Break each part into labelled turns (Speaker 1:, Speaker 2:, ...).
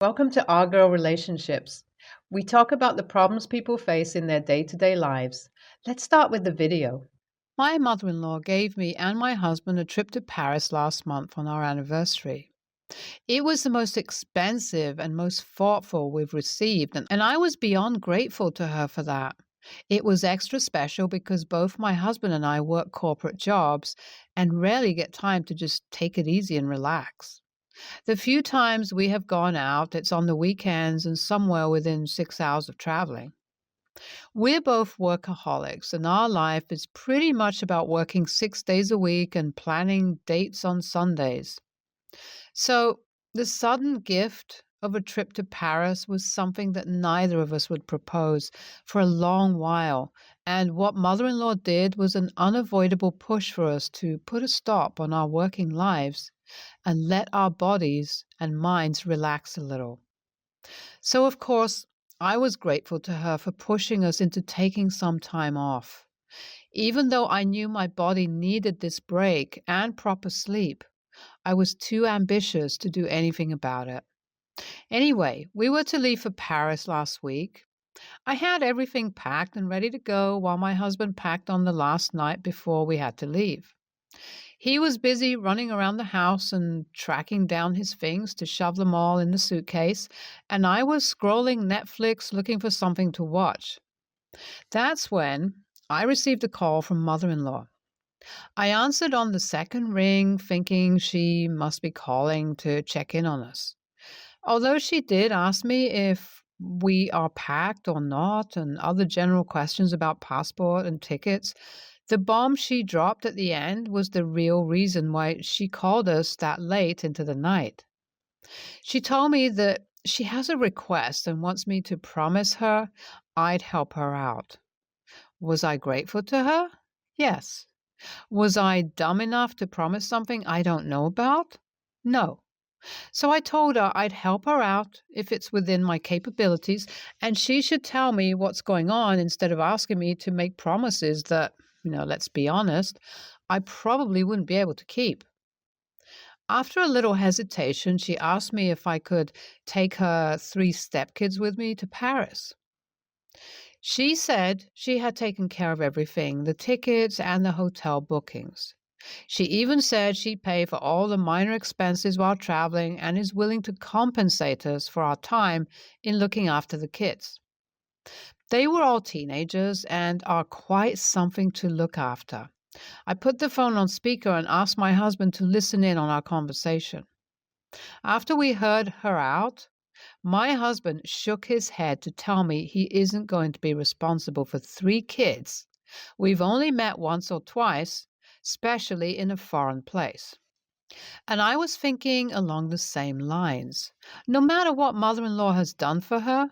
Speaker 1: Welcome to Our Girl Relationships. We talk about the problems people face in their day to day lives. Let's start with the video.
Speaker 2: My mother in law gave me and my husband a trip to Paris last month on our anniversary. It was the most expensive and most thoughtful we've received, and I was beyond grateful to her for that. It was extra special because both my husband and I work corporate jobs and rarely get time to just take it easy and relax. The few times we have gone out, it's on the weekends and somewhere within 6 hours of traveling. We're both workaholics, and our life is pretty much about working 6 days a week and planning dates on Sundays. So, the sudden gift of a trip to Paris was something that neither of us would propose for a long while. And what mother in law did was an unavoidable push for us to put a stop on our working lives and let our bodies and minds relax a little. So, of course, I was grateful to her for pushing us into taking some time off. Even though I knew my body needed this break and proper sleep, I was too ambitious to do anything about it. Anyway, we were to leave for Paris last week. I had everything packed and ready to go while my husband packed on the last night before we had to leave. He was busy running around the house and tracking down his things to shove them all in the suitcase, and I was scrolling Netflix looking for something to watch. That's when I received a call from mother in law. I answered on the second ring, thinking she must be calling to check in on us. Although she did ask me if we are packed or not and other general questions about passport and tickets, the bomb she dropped at the end was the real reason why she called us that late into the night. She told me that she has a request and wants me to promise her I'd help her out. Was I grateful to her? Yes. Was I dumb enough to promise something I don't know about? No. So I told her I'd help her out if it's within my capabilities, and she should tell me what's going on instead of asking me to make promises that, let's be honest, I probably wouldn't be able to keep. After a little hesitation, she asked me if I could take her 3 stepkids with me to Paris. She said she had taken care of everything, the tickets and the hotel bookings. She even said she'd pay for all the minor expenses while traveling and is willing to compensate us for our time in looking after the kids. They were all teenagers and are quite something to look after. I put the phone on speaker and asked my husband to listen in on our conversation. After we heard her out, my husband shook his head to tell me he isn't going to be responsible for 3 kids. We've only met once or twice, especially in a foreign place. And I was thinking along the same lines. No matter what mother in law has done for her,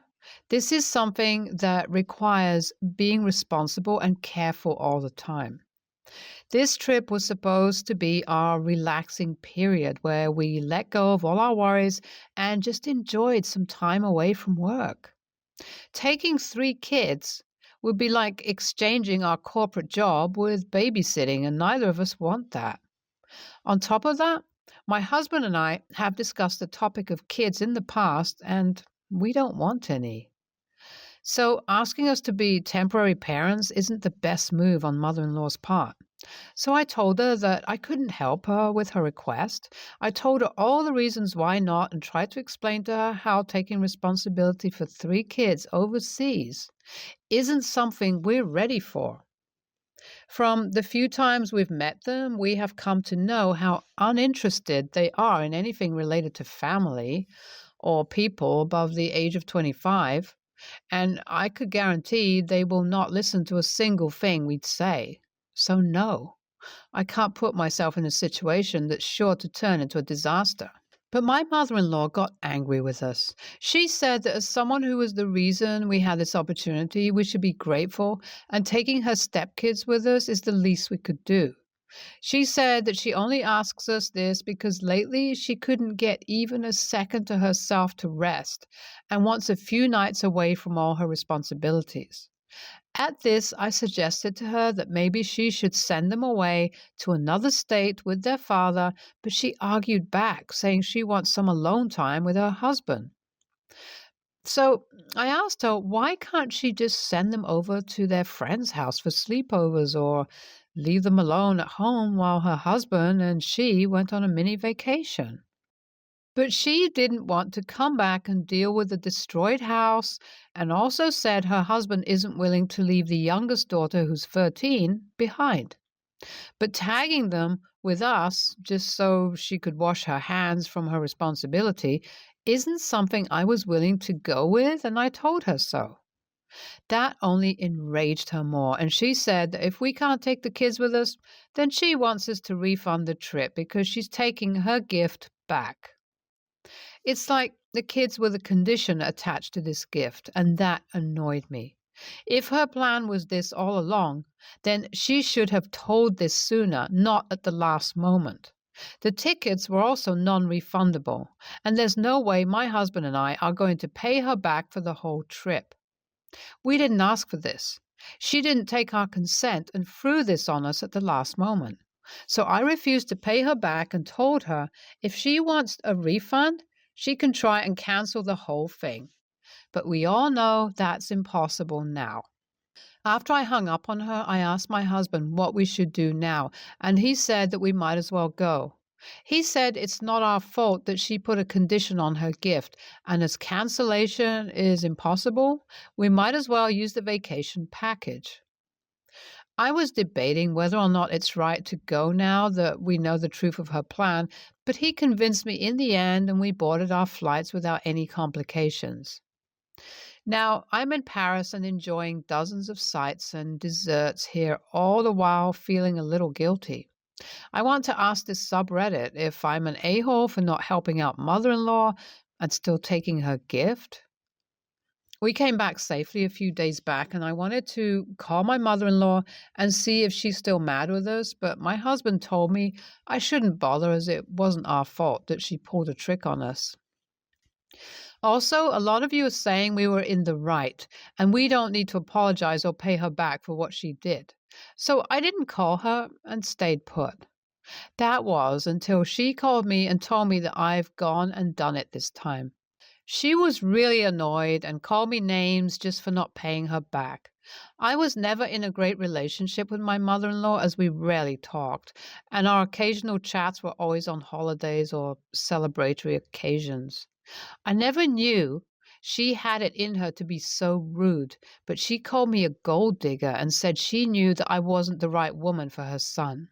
Speaker 2: this is something that requires being responsible and careful all the time. This trip was supposed to be our relaxing period where we let go of all our worries and just enjoyed some time away from work. Taking 3 kids would be like exchanging our corporate job with babysitting, and neither of us want that. On top of that, my husband and I have discussed the topic of kids in the past, and we don't want any. So asking us to be temporary parents isn't the best move on mother in law's part. So I told her that I couldn't help her with her request. I told her all the reasons why not and tried to explain to her how taking responsibility for 3 kids overseas isn't something we're ready for. From the few times we've met them, we have come to know how uninterested they are in anything related to family or people above the age of 25, and I could guarantee they will not listen to a single thing we'd say. So no, I can't put myself in a situation that's sure to turn into a disaster. But my mother-in-law got angry with us. She said that as someone who was the reason we had this opportunity, we should be grateful, and taking her stepkids with us is the least we could do. She said that she only asks us this because lately she couldn't get even a second to herself to rest and wants a few nights away from all her responsibilities. At this, I suggested to her that maybe she should send them away to another state with their father, but she argued back, saying she wants some alone time with her husband. So I asked her, why can't she just send them over to their friend's house for sleepovers or leave them alone at home while her husband and she went on a mini vacation? But she didn't want to come back and deal with the destroyed house, and also said her husband isn't willing to leave the youngest daughter, who's 13, behind. But tagging them with us just so she could wash her hands from her responsibility isn't something I was willing to go with, and I told her so. That only enraged her more, and she said that if we can't take the kids with us, then she wants us to refund the trip because she's taking her gift back. It's like the kids were the condition attached to this gift, and that annoyed me. If her plan was this all along, then she should have told this sooner, not at the last moment. The tickets were also non-refundable, and there's no way my husband and I are going to pay her back for the whole trip. We didn't ask for this. She didn't take our consent and threw this on us at the last moment. So I refused to pay her back and told her if she wants a refund, she can try and cancel the whole thing. But we all know that's impossible now. After I hung up on her, I asked my husband what we should do now, and he said that we might as well go. He said it's not our fault that she put a condition on her gift, and as cancellation is impossible, we might as well use the vacation package. I was debating whether or not it's right to go now that we know the truth of her plan, but he convinced me in the end, and we boarded our flights without any complications. Now, I'm in Paris and enjoying dozens of sights and desserts here, all the while feeling a little guilty. I want to ask this subreddit if I'm an a-hole for not helping out mother-in-law and still taking her gift. We came back safely a few days back, and I wanted to call my mother-in-law and see if she's still mad with us, but my husband told me I shouldn't bother as it wasn't our fault that she pulled a trick on us. Also, a lot of you are saying we were in the right, and we don't need to apologize or pay her back for what she did. So I didn't call her and stayed put. That was until she called me and told me that I've gone and done it this time. She was really annoyed and called me names just for not paying her back. I was never in a great relationship with my mother-in-law as we rarely talked, and our occasional chats were always on holidays or celebratory occasions. I never knew she had it in her to be so rude, but she called me a gold digger and said she knew that I wasn't the right woman for her son.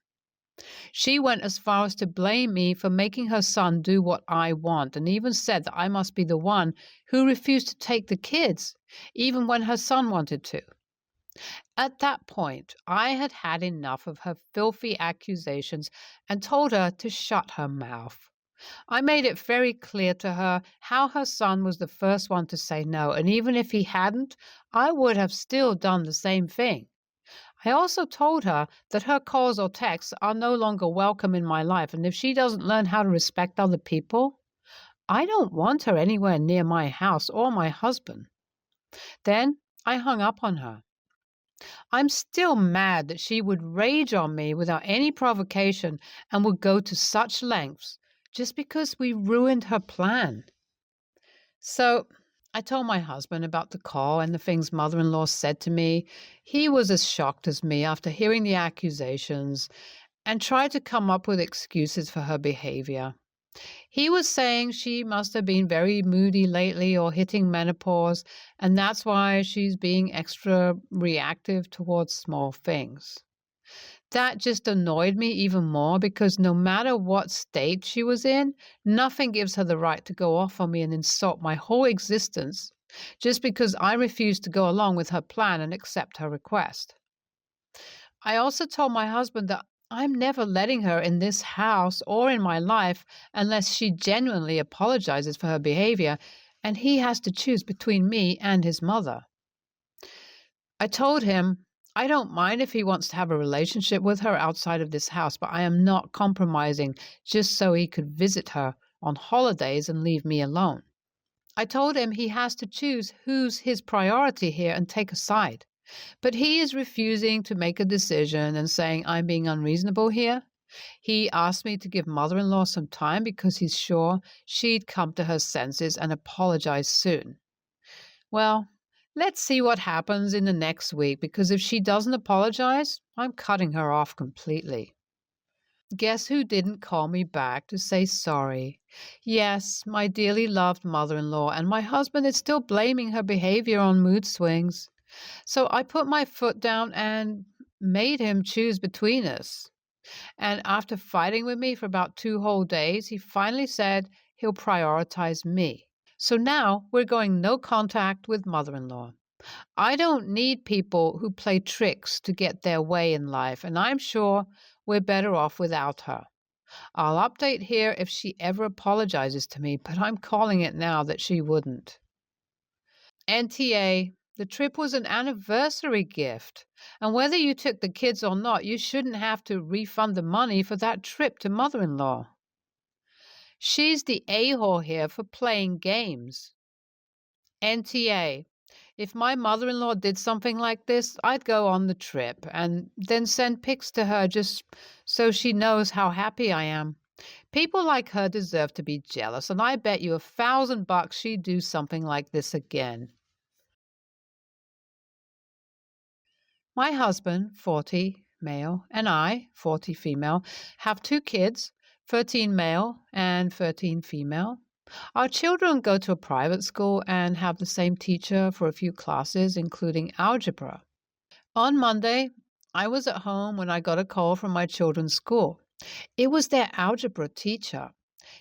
Speaker 2: She went as far as to blame me for making her son do what I want, and even said that I must be the one who refused to take the kids, even when her son wanted to. At that point, I had had enough of her filthy accusations and told her to shut her mouth. I made it very clear to her how her son was the first one to say no, and even if he hadn't, I would have still done the same thing. I also told her that her calls or texts are no longer welcome in my life, and if she doesn't learn how to respect other people, I don't want her anywhere near my house or my husband. Then I hung up on her. I'm still mad that she would rage on me without any provocation and would go to such lengths just because we ruined her plan. So I told my husband about the call and the things mother-in-law said to me. He was as shocked as me after hearing the accusations and tried to come up with excuses for her behavior. He was saying she must have been very moody lately or hitting menopause, and that's why she's being extra reactive towards small things. That just annoyed me even more because no matter what state she was in, nothing gives her the right to go off on me and insult my whole existence just because I refused to go along with her plan and accept her request. I also told my husband that I'm never letting her in this house or in my life unless she genuinely apologizes for her behavior, and he has to choose between me and his mother. I told him I don't mind if he wants to have a relationship with her outside of this house, but I am not compromising just so he could visit her on holidays and leave me alone. I told him he has to choose who's his priority here and take a side. But he is refusing to make a decision and saying I'm being unreasonable here. He asked me to give mother-in-law some time because he's sure she'd come to her senses and apologize soon. Well, let's see what happens in the next week because if she doesn't apologize, I'm cutting her off completely. Guess who didn't call me back to say sorry? Yes, my dearly loved mother-in-law, and my husband is still blaming her behavior on mood swings. So I put my foot down and made him choose between us. And after fighting with me for about 2 whole days, he finally said he'll prioritize me. So now we're going no contact with mother-in-law. I don't need people who play tricks to get their way in life, and I'm sure we're better off without her. I'll update here if she ever apologizes to me, but I'm calling it now that she wouldn't. NTA, the trip was an anniversary gift, and whether you took the kids or not, you shouldn't have to refund the money for that trip to mother-in-law. She's the a-hole here for playing games. NTA, if my mother-in-law did something like this, I'd go on the trip and then send pics to her just so she knows how happy I am. People like her deserve to be jealous, and I bet you $1,000 she'd do something like this again. My husband, 40 male, and I, 40 female, have 2 kids, 13 male and 13 female. Our children go to a private school and have the same teacher for a few classes, including algebra. On Monday, I was at home when I got a call from my children's school. It was their algebra teacher.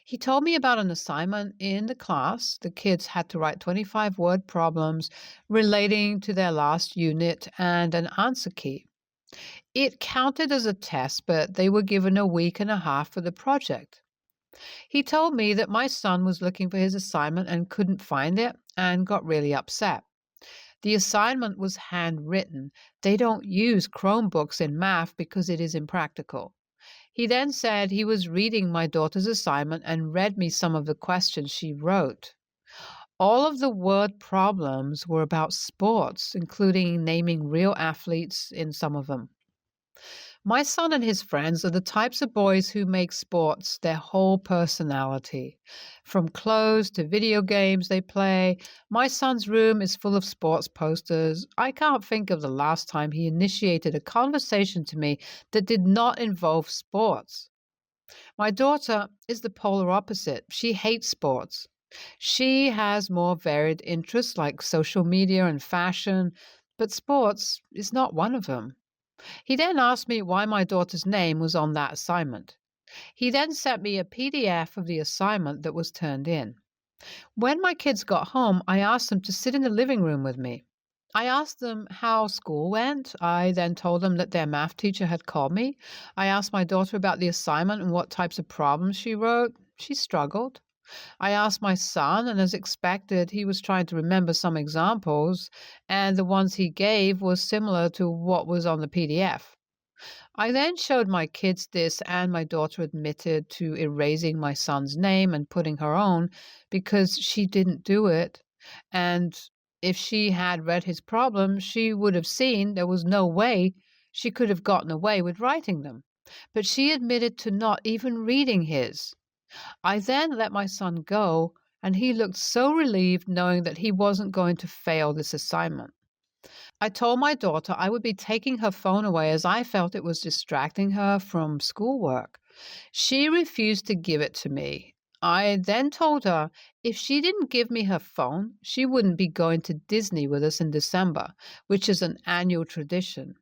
Speaker 2: He told me about an assignment in the class. The kids had to write 25-word problems relating to their last unit and an answer key. It counted as a test, but they were given a week and a half for the project. He told me that my son was looking for his assignment and couldn't find it and got really upset. The assignment was handwritten. They don't use Chromebooks in math because it is impractical. He then said he was reading my daughter's assignment and read me some of the questions she wrote. All of the word problems were about sports, including naming real athletes in some of them. My son and his friends are the types of boys who make sports their whole personality. From clothes to video games they play, my son's room is full of sports posters. I can't think of the last time he initiated a conversation to me that did not involve sports. My daughter is the polar opposite. She hates sports. She has more varied interests like social media and fashion, but sports is not one of them. He then asked me why my daughter's name was on that assignment. He then sent me a PDF of the assignment that was turned in. When my kids got home, I asked them to sit in the living room with me. I asked them how school went. I then told them that their math teacher had called me. I asked my daughter about the assignment and what types of problems she wrote. She struggled. I asked my son, and as expected, he was trying to remember some examples, and the ones he gave was similar to what was on the PDF. I then showed my kids this, and my daughter admitted to erasing my son's name and putting her own because she didn't do it. And if she had read his problems, she would have seen there was no way she could have gotten away with writing them. But she admitted to not even reading his. I then let my son go, and he looked so relieved knowing that he wasn't going to fail this assignment. I told my daughter I would be taking her phone away as I felt it was distracting her from schoolwork. She refused to give it to me. I then told her if she didn't give me her phone, she wouldn't be going to Disney with us in December, which is an annual tradition.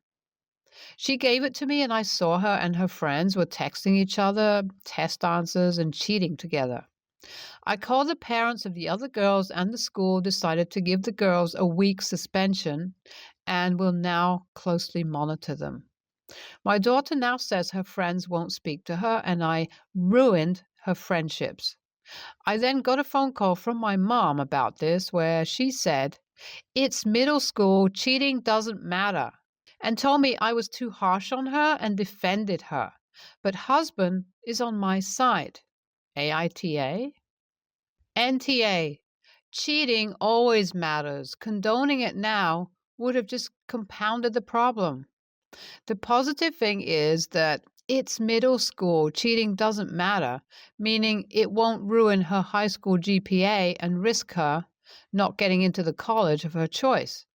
Speaker 2: She gave it to me, and I saw her and her friends were texting each other, test answers, and cheating together. I called the parents of the other girls, and the school decided to give the girls a week's suspension and will now closely monitor them. My daughter now says her friends won't speak to her, and I ruined her friendships. I then got a phone call from my mom about this, where she said, "It's middle school, cheating doesn't matter," and told me I was too harsh on her and defended her. But husband is on my side. AITA? NTA. Cheating always matters. Condoning it now would have just compounded the problem. The positive thing is that It's middle school. Cheating doesn't matter, meaning it won't ruin her high school GPA and risk her not getting into the college of her choice.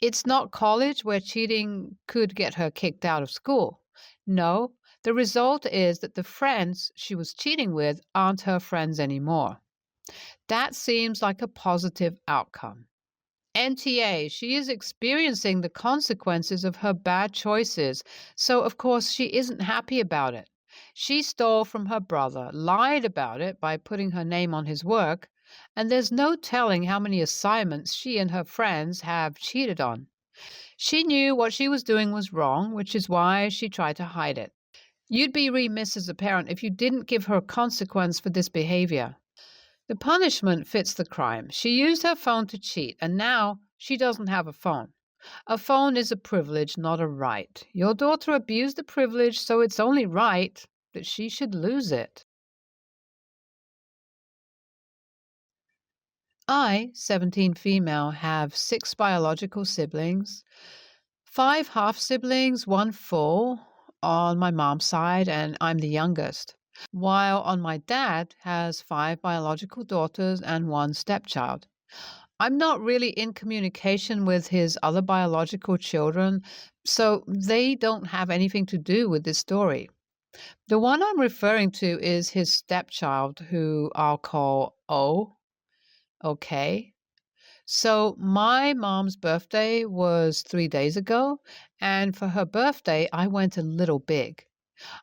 Speaker 2: It's not college where cheating could get her kicked out of school. No, the result is that the friends she was cheating with aren't her friends anymore. That seems like a positive outcome. NTA, she is experiencing the consequences of her bad choices, so of course she isn't happy about it. She stole from her brother, lied about it by putting her name on his work, and there's no telling how many assignments she and her friends have cheated on. She knew what she was doing was wrong, which is why she tried to hide it. You'd be remiss as a parent if you didn't give her a consequence for this behavior. The punishment fits the crime. She used her phone to cheat, and now she doesn't have a phone. A phone is a privilege, not a right. Your daughter abused the privilege, so it's only right that she should lose it. I, 17 female, have 6 biological siblings, 5 half siblings, 1 full on my mom's side, and I'm the youngest. While on my dad has 5 biological daughters and 1 stepchild. I'm not really in communication with his other biological children, so they don't have anything to do with this story. The one I'm referring to is his stepchild, who I'll call O. Okay. So my mom's birthday was 3 days ago, and for her birthday, I went a little big.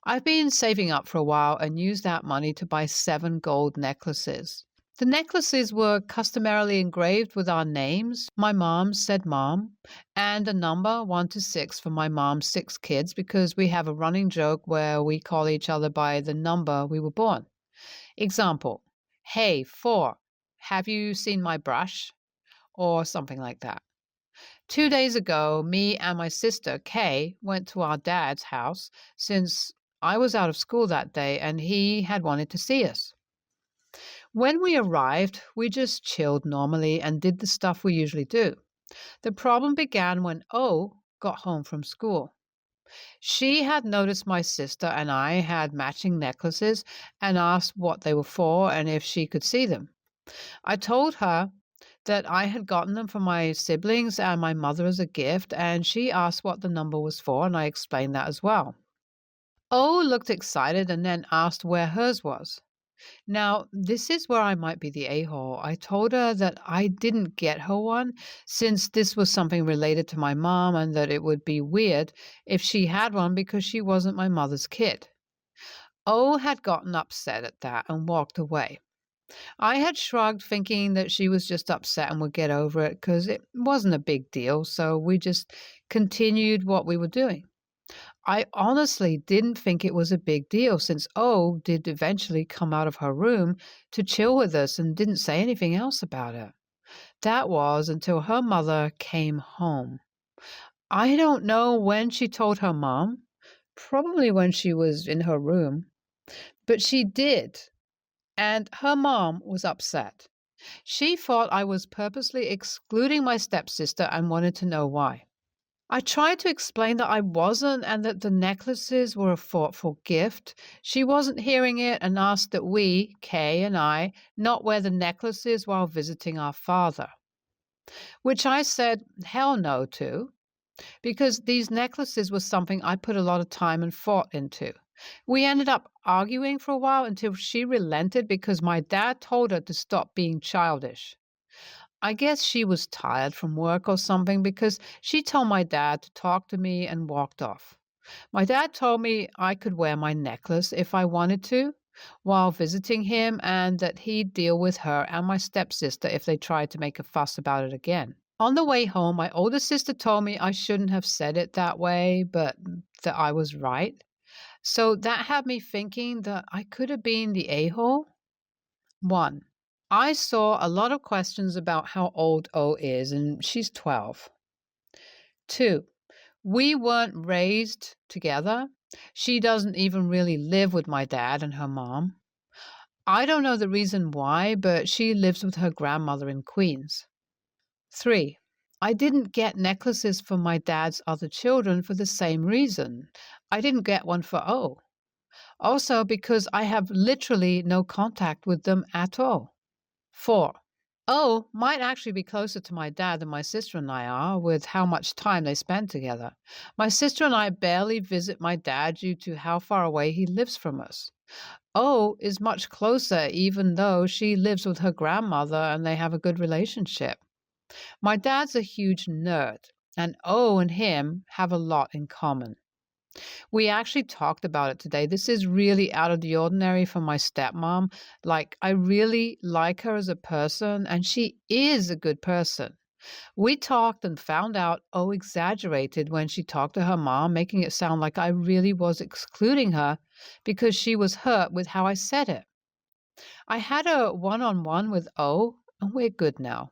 Speaker 2: I've been saving up for a while and used that money to buy 7 gold necklaces. The necklaces were customarily engraved with our names. My mom said mom, and a number 1 to 6 for my mom's 6 kids because we have a running joke where we call each other by the number we were born. Example, hey, 4, have you seen my brush? Or something like that. 2 days ago, me and my sister, Kay, went to our dad's house since I was out of school that day and he had wanted to see us. When we arrived, we just chilled normally and did the stuff we usually do. The problem began when O got home from school. She had noticed my sister and I had matching necklaces and asked what they were for and if she could see them. I told her that I had gotten them for my siblings and my mother as a gift, and she asked what the number was for, and I explained that as well. O looked excited and then asked where hers was. Now, this is where I might be the a-hole. I told her that I didn't get her one since this was something related to my mom and that it would be weird if she had one because she wasn't my mother's kid. O had gotten upset at that and walked away. I had shrugged, thinking that she was just upset and would get over it because it wasn't a big deal, so we just continued what we were doing. I honestly didn't think it was a big deal since O did eventually come out of her room to chill with us and didn't say anything else about it. That was until her mother came home. I don't know when she told her mom, probably when she was in her room, but she did. And her mom was upset. She thought I was purposely excluding my stepsister and wanted to know why. I tried to explain that I wasn't and that the necklaces were a thoughtful gift. She wasn't hearing it and asked that we, Kay and I, not wear the necklaces while visiting our father. Which I said hell no to, because these necklaces were something I put a lot of time and thought into. We ended up arguing for a while until she relented because my dad told her to stop being childish. I guess she was tired from work or something because she told my dad to talk to me and walked off. My dad told me I could wear my necklace if I wanted to while visiting him and that he'd deal with her and my stepsister if they tried to make a fuss about it again. On the way home, my older sister told me I shouldn't have said it that way, but that I was right. So that had me thinking that I could have been the a-hole. 1. I saw a lot of questions about how old O is, and she's 12. 2. We weren't raised together. She doesn't even really live with my dad and her mom. I don't know the reason why, but she lives with her grandmother in Queens. 3. I didn't get necklaces for my dad's other children for the same reason. I didn't get one for O. Also, because I have literally no contact with them at all. 4. O might actually be closer to my dad than my sister and I are, with how much time they spend together. My sister and I barely visit my dad due to how far away he lives from us. O is much closer, even though she lives with her grandmother and they have a good relationship. My dad's a huge nerd, and O and him have a lot in common. We actually talked about it today. This is really out of the ordinary for my stepmom. Like, I really like her as a person, and she is a good person. We talked and found out O exaggerated when she talked to her mom, making it sound like I really was excluding her because she was hurt with how I said it. I had a one on one with O, and we're good now.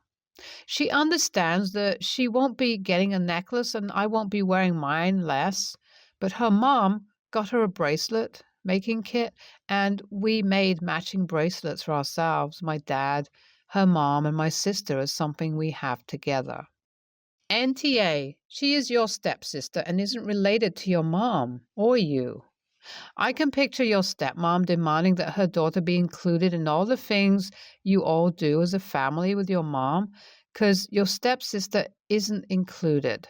Speaker 2: She understands that she won't be getting a necklace and I won't be wearing mine less, but her mom got her a bracelet making kit, and we made matching bracelets for ourselves, my dad, her mom, and my sister, as something we have together. NTA, she is your stepsister and isn't related to your mom or you. I can picture your stepmom demanding that her daughter be included in all the things you all do as a family with your mom, because your stepsister isn't included.